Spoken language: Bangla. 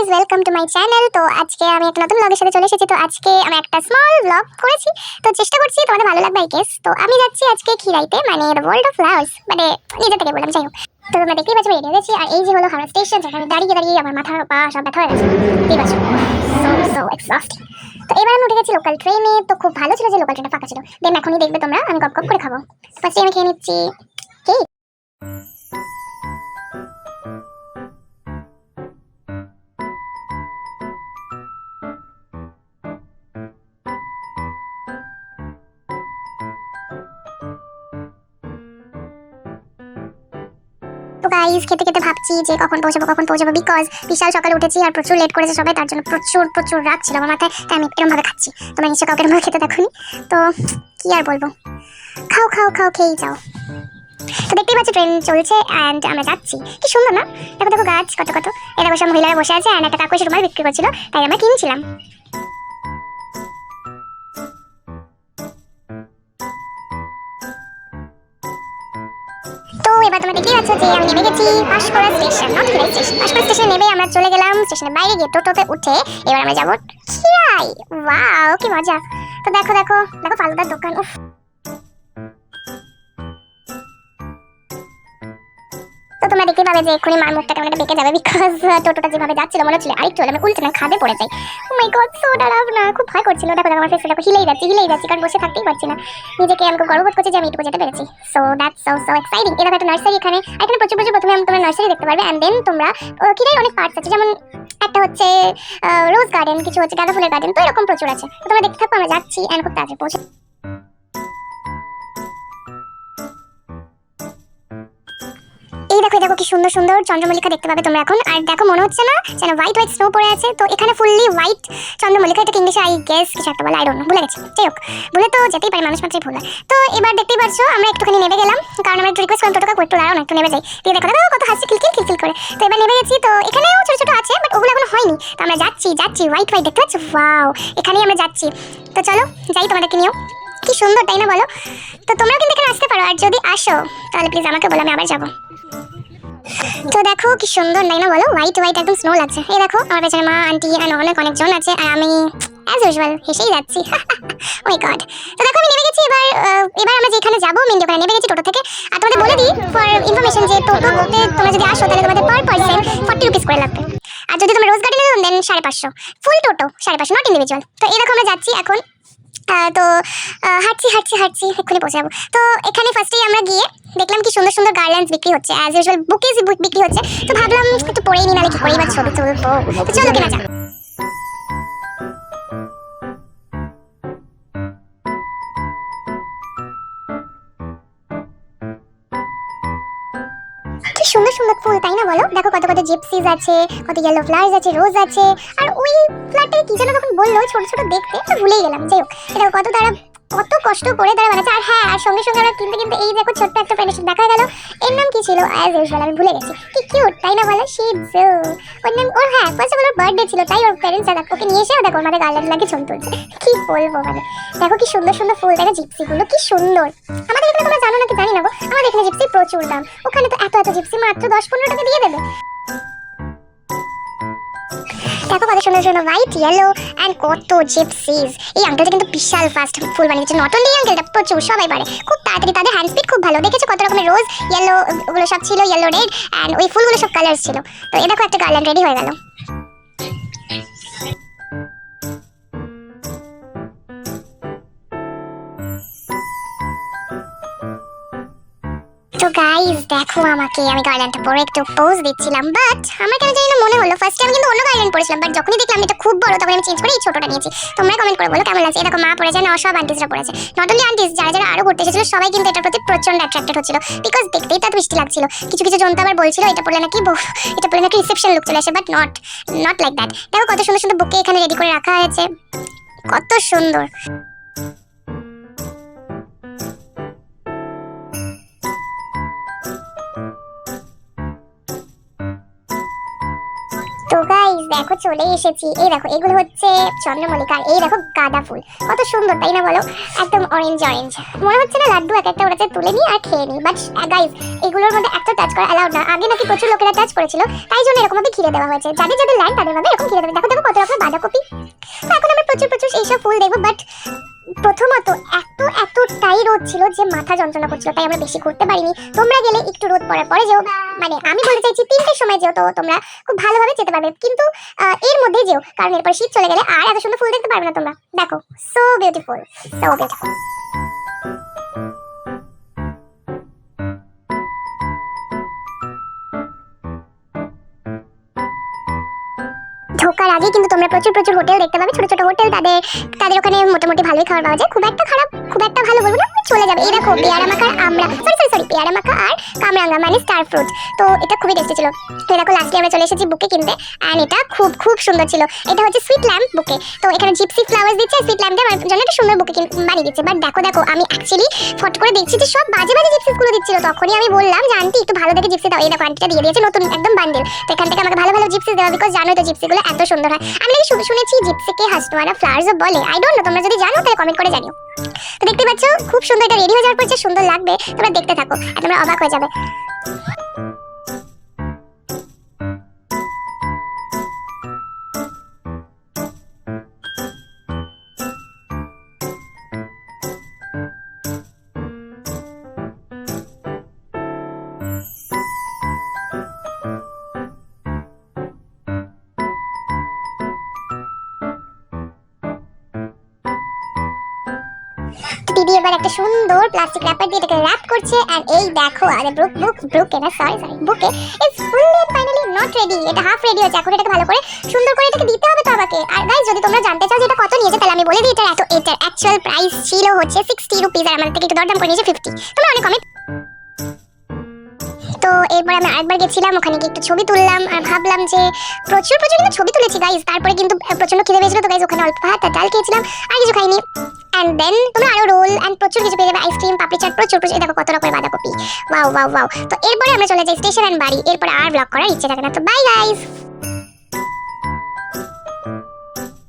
Guys, welcome to my channel. তো আজকে আমি একটা নতুন ব্লগের সাথে চলে এসেছি। তো আজকে আমি একটা স্মল ব্লগ করেছি, তো চেষ্টা করছি তোমাদের ভালো লাগবে আই গেস। তো আমি যাচ্ছি আজকে খিরাইতে, মানে দ্য ওয়ার্ল্ড অফ ফ্লাওয়ার্স, মানে নিজে থেকে বললাম, যাই হোক। তো তোমরা দেখতেই পাচ্ছ রেডি হয়ে গেছি, আর এই যে হলো হাওড়া স্টেশন, যেখানে দাঁড়িয়ে দাঁড়িয়ে আমার মাথা পা সব ব্যথা হয়ে গেছে, দেখতেই পাচ্ছ। So exhausting. তো এবার আমি উঠে গেছি লোকাল ট্রেনে। তো খুব ভালো ছিল যে লোকাল ট্রেনটা ফাঁকা ছিল। দেন এখনই দেখবে তোমরা আমি গপ গপ করে খাবো। ফার্স্টে আমি খেয়ে নিচ্ছি কেক। তো গাইস, খেতে খেতে ভাবছি যে কখন পৌঁছাবো বিকজ বিশাল সকালে উঠেছি আর প্রচুর লেট করেছে সবাই, তার জন্য প্রচুর রাগ ছিল আমার মাথায়। তাই আমি এরকম ভাবে খাচ্ছি। তোমরা নিশ্চয় কাউকে এরকম খেতে দেখোনি, তো কি আর বলবো, খাও খেয়েই যাও। তো দেখতেই পাচ্ছি ট্রেন চলছে অ্যান্ড আমরা যাচ্ছি। কি সুন্দর না, দেখো দেখো গাছ কত কত। এটা বসে মহিলারা বসে আছে অ্যান্ড একটা কাকু এসে রুমাল বিক্রি করছিল, তাই আমরা কিনছিলাম। তো এবার তোমরা দেখতেই পাচ্ছ যে আমি নেমে গেছি Panskura station, not Khirai station. Panskura স্টেশনে নেমে আমরা চলে গেলাম স্টেশনের বাইরে গিয়ে টোটোতে উঠে এবার আমরা যাবো খিরাই। ওয়াও, কি মজা। তো দেখো দেখো দেখো ফালুদার দোকান। উফ, তো তোমরা দেখতে পাবে যে এক্ষুনি মার মুখটা কেমন একটা বেঁকে যাবে, বিকজ টোটোটা যেভাবে যাচ্ছিল মনে হচ্ছিল আরেকটু হলে আমি উল্টে না খাদে পড়ে যাই। ও মাই গড, সো ডরাবনা, খুব ভয় করছিল। দেখো দেখো আমার ফেসটা হিলেই যাচ্ছি, কারণ বসে থাকতেই পারছি না। নিজেকে আমি খুব গর্ববোধ করছি যে আমি এটুকু যেতে পেরেছি। So that's so exciting. এরকম একটা নার্সারি এখানে প্রচুর প্রথমে তোমরা নার্সারি দেখতে পারবে অ্যান্ড দেন তোমরা কিরাই অনেক পার্টস আছে, যেমন একটা হচ্ছে রোজ গার্ডেন, কিছু হচ্ছে গাঁদা ফুলের গার্ডেন, তো এরকম প্রচুর আছে। তো তোমরা দেখতে থাকো, আমরা যাচ্ছি অ্যান্ড খুব তাড়াতাড়ি পৌঁছে। এই দেখো দেখো কি সুন্দর সুন্দর চন্দ্রমল্লিকা দেখতে পাবে তোমরা এখন। আর দেখো মনে হচ্ছে না যেন হোয়াইট স্নো পড়ে আছে। তো এখানে ফুললি হোয়াইট চন্দ্রমল্লিকা, এটা ইংলিশে আই গেস কিছু একটা বলে, আই ডোন্ট নো, ভুলে গেছি। যাই হোক, ভুলে তো যেতেই পারে, মানুষ মাত্রই ভুল হয়। তো এবার দেখতেই পাচ্ছ আমরা একটুখানি নেমে গেলাম, কারণ আমরা একটু রিকোয়েস্ট করলাম টোটো কাকু একটু দাঁড়াও না, একটু নেমে যাই। দিয়ে দেখো দেখো কত হাসি খিলখিল করে। তো এবার নেমে গেছি। তো এখানেও ছোট ছোট আছে, বাট ওগুলো এখনো হয়নি। তো আমরা যাচ্ছি হোয়াইট দেখতে পাচ্ছ, ওয়াও, এখানেই আমরা যাচ্ছি। তো চলো যাই, তোমাদেরকে নিয়েও। কি সুন্দর তাই না বলো? তো তোমরাও কিন্তু এখানে আসতে পারো, আর যদি আসো তাহলে প্লিজ আমাকে বলো, আমি আবার যাবো। তো দেখো কি সুন্দর তাই না বলো, হোয়াইট একদম স্নো লাগছে। এই দেখো আমার পেছনে মা, আন্টি আর অনেকজন আছে, আর আমি অ্যাজ ইউজুয়াল হেসেই যাচ্ছি। ও মাই গড। তো দেখো আমি নেমে গেছি। এবার আমরা যেখানে যাবো মেন দোকানে নেমে গেছি টোটো থেকে। আর তোমাদের বলে দিই ফর ইনফরমেশন যে টোটো করতে তোমরা যদি আসো তাহলে তোমাদের পার পার্সন 40 রুপিস করে লাগবে। আর যদি তোমরা রোজ গার্ডেনে যাও দেন 550, ফুল টোটো 550, নট ইন্ডিভিজুয়াল। তো এই দেখো আমরা যাচ্ছি এখন। তো হাঁটছি এক্ষুনি পৌঁছে যাবো। তো এখানে ফার্স্টেই আমরা গিয়ে দেখলাম কি সুন্দর সুন্দর গার্ল্যান্ডস বিক্রি হচ্ছে, অ্যাজ ইউজুয়াল বুকেস বিক্রি হচ্ছে। তো ভাবলাম একটু পরেই নি, নালে কি করে এবার ছবি তুলবো। তো চলো কেনা যাক। কি সুন্দর সুন্দর ফুল তাই না বলো? দেখো কত কত জিপসিস আছে, কত ইয়েলো ফ্লাওয়ার্স আছে, রোজ আছে। আর ওই ফ্ল্যাটে কি যেন তখন বললো ছোট ছোট দেখতে, তো ভুলেই গেলাম। যাই হোক, এটা কত কষ্ট করে তারা বানাচ্ছে। আর হ্যাঁ, আর সঙ্গে সঙ্গে আমরা কিনতে এই দেখো ছোট্ট একটা প্যান্ডেল দেখা গেল। এর নাম কি ছিল অ্যাজ ইউজুয়াল আমি ভুলে গেছি। কি কিউট তাই না বলো, শিটজু। ওর নাম, ওর হ্যাঁ first of all or birthday ছিল, তাই ওর প্যারেন্টস ওকে নিয়ে এসে দেখো আমাদের গার্ল্যান্ড লাগে ছবি তুলছে। কি বলবো মানে, দেখো কি সুন্দর সুন্দর ফুল, দেখো জিপসিগুলো কি সুন্দর। আমাদের এখানে তোমরা জানো নাকি জানি না গো, আমাদের এখানে জিপসি প্রচুর দাম। ওখানে তো এত জিপসি মাত্র 10-15 টাকা দিয়ে দেবে। দেখো কত সুন্দর সুন্দর হোয়াইট, ইয়েলো অ্যান্ড কত জিপসিস। এই আঙ্কেলটা কিন্তু বিশাল ফাস্ট ফুল বানিয়েছে। নট অনলি আঙ্কেলটা, প্রচুর সবাই পারে খুব তাড়াতাড়ি, তাদের হ্যান্ড স্পিড খুব ভালো। দেখেছো কত রকমের রোজ, ইয়েলো, ওগুলো সব ছিল, ইয়েলো রেড অ্যান্ড ওই ফুলগুলো সব কালার ছিল। তো এ দেখো একটা গার্ল্যান্ড রেডি হয়ে গেল। তো গাইস দেখো আমাকে, আমি গার্ল্যান্ডটা পরে একটু পোজ দিচ্ছিলাম, বাট আমার কেন জানি না মনে হলো ফার্স্টে আমি কিন্তু অন্য গার্ল্যান্ড পরেছিলাম, বাট যখনই দেখলাম এটা খুব বড় তখন আমি চেঞ্জ করে এই ছোটটা নিয়েছি। তোমরা কমেন্ট করে বলো কেমন লাগছে। এই দেখো মা পরেছে না, সব আন্টিসরা পরেছে। নট অনলি আন্টিস, যারা যারা আরো ঘুরতে এসেছিল সবাই কিন্তু এটার প্রতি প্রচন্ড অ্যাট্রাক্টেড হচ্ছিল, বিকজ দেখতেই তো মিষ্টি লাগছিল। কিছু কিছু জন তো আবার বলছিল এটা পরলে নাকি রিসেপশন লুক চলে আসে, বাট নট লাইক দ্যাট। দেখো কত সুন্দর সুন্দর বুকে এখানে রেডি করে রাখা হয়েছে, কত সুন্দর। তো গাইস দেখো চলে এসেছি। এই দেখো এগুলো হচ্ছে চন্দ্রমল্লিকা, এই দেখো গাঁদা ফুল, কত সুন্দর তাই না বলো? একদম অরেঞ্জ অরেঞ্জ, মনে হচ্ছে না লাড্ডু এক একটা ওটাতে তুলে নিই আর খেয়ে নিই। বাট গাইস এগুলোর মধ্যে একটা টাচ করা অ্যালাউড না। আগে নাকি প্রচুর লোকেরা টাচ করেছিল, তাই জন্য এরকম ভাবে ঘিরে দেওয়া হয়েছে। যাদের যাদের ল্যান্ড তাদের ভাবে এরকম ঘিরে দেবে। দেখো দেখো কত রকম বাঁধাকপি। তো এখন আমরা প্রচুর প্রচুর এইসব ফুল দেখবো। বাট প্রথমত এতটাই রোদ ছিল যে মাথা যন্ত্রণা করছিল, তাই আমরা বেশি ঘুরতে পারিনি। তোমরা গেলে একটু রোদ পড়ার পরে যেও, মানে আমি বলতে চাইছি 3টের সময় যেও, তো তোমরা খুব ভালোভাবে যেতে পারবে। কিন্তু এর মধ্যেই যেও, কারণ এরপর শীত চলে গেলে আর এত সুন্দর ফুল দেখতে পারবে না তোমরা। দেখো সো বিউটিফুল, সো বিউটিফুল। ঢোকার আগে কিন্তু তোমরা প্রচুর প্রচুর হোটেল দেখতে পাবে, ছোট ছোট হোটেল। তাদের ওখানে মোটামুটি ভালোই খাবার পাওয়া যায়, খুব একটা খারাপ খুব একটা ভালো বলবো না, চলে যাবে। এই দেখো পেয়ারা মাখা আর আমরা সরি পেয়ারা মাখা আর কামরাঙ্গা মানে স্টার ফ্রুট, তো এটা খুবই টেস্টি ছিল। এই দেখো লাস্টে আমরা চলে এসেছি বুকে কিনতে, এন্ড এটা খুব খুব সুন্দর ছিল। এটা হচ্ছে সুইট ল্যাম্প বুকে, তো এখানে জিপসি ফ্লাওয়ার্স দিচ্ছে, সুইট ল্যাম্পটা আমার জন্য একটা সুন্দর বুকে বানিয়ে দিচ্ছে। বাট দেখো দেখো আমি অ্যাকচুয়ালি ফট করে দেখছি যে সব বাজে বাজে জিপসিস গুলো দিচ্ছিল। তখনই আমি বললাম যে আন্টি একটু ভালো দেখে জিপসি দাও। এই দেখো আন্টিটা দিয়ে দিয়েছে নতুন একদম বান্ডেল। তো এখান থেকে আমাকে ভালো ভালো জিপসিস দেওয়া, বিকজ জানোই তো জিপসি গুলো এত সুন্দর হয়। আমি নাকি শুনেছি জিপসিকে হাসনোয়ারা ফ্লাওয়ার্সও বলে, আই ডোন্ট নো, তোমরা যদি জানো তাহলে কমেন্ট করে জানিও। তো দেখতে পাচ্ছ খুব সুন্দর, এটা রেডি হয়ে যাওয়ার পর যে সুন্দর লাগবে তোমরা দেখতে থাকো আর তোমরা অবাক হয়ে যাবে। দিদি এবার একটা সুন্দর প্লাস্টিক র্যাপার দিয়ে এটাকে র্যাপ করছে। এন্ড এই দেখো আরে ব্রুকে না sorry bouquet is fully and finally not ready. এটা হাফ রেডি হয়েছে, এখন এটাকে ভালো করে সুন্দর করে এটাকে দিতে হবে তো আমাকে। আর গাইস যদি তোমরা জানতে চাও যে এটা কত নিয়েছে তাহলে আমি বলে দিই, এটার অ্যাকচুয়াল প্রাইস ছিল হচ্ছে 60 রুপিস, আর আমাদের থেকে একটু দরদাম করে নিয়েছে 50। তোমরা অনেক কমে। তো এরপর আমি আরেকবার গেছিলাম, ওখানে গিয়ে একটু ছবি তুললাম আর ভাবলাম যে প্রচুর প্রচুর কিন্তু ছবি তুলেছি গাইস। তারপরে কিন্তু প্রচন্ড খিদে পেয়েছিল, তো গাইস ওখানে অল্প ভাত আর ডাল খেয়েছিলাম আর কিছু খাইনি। এন্ড দেন তোমরা আরো রোল এন্ড প্রচুর কিছু পেয়ে যাবে, আইসক্রিম পাপড়ি চাট প্রচুর প্রচুর। দেখো কত রকমের বাঁধাকপি, ওয়াও ওয়াও ওয়াও। তো এরপরে আমরা চলে যাই স্টেশন এন্ড বাড়ি। এরপরে আর ব্লগ করার ইচ্ছে থাকে না। তো বাই গাইস।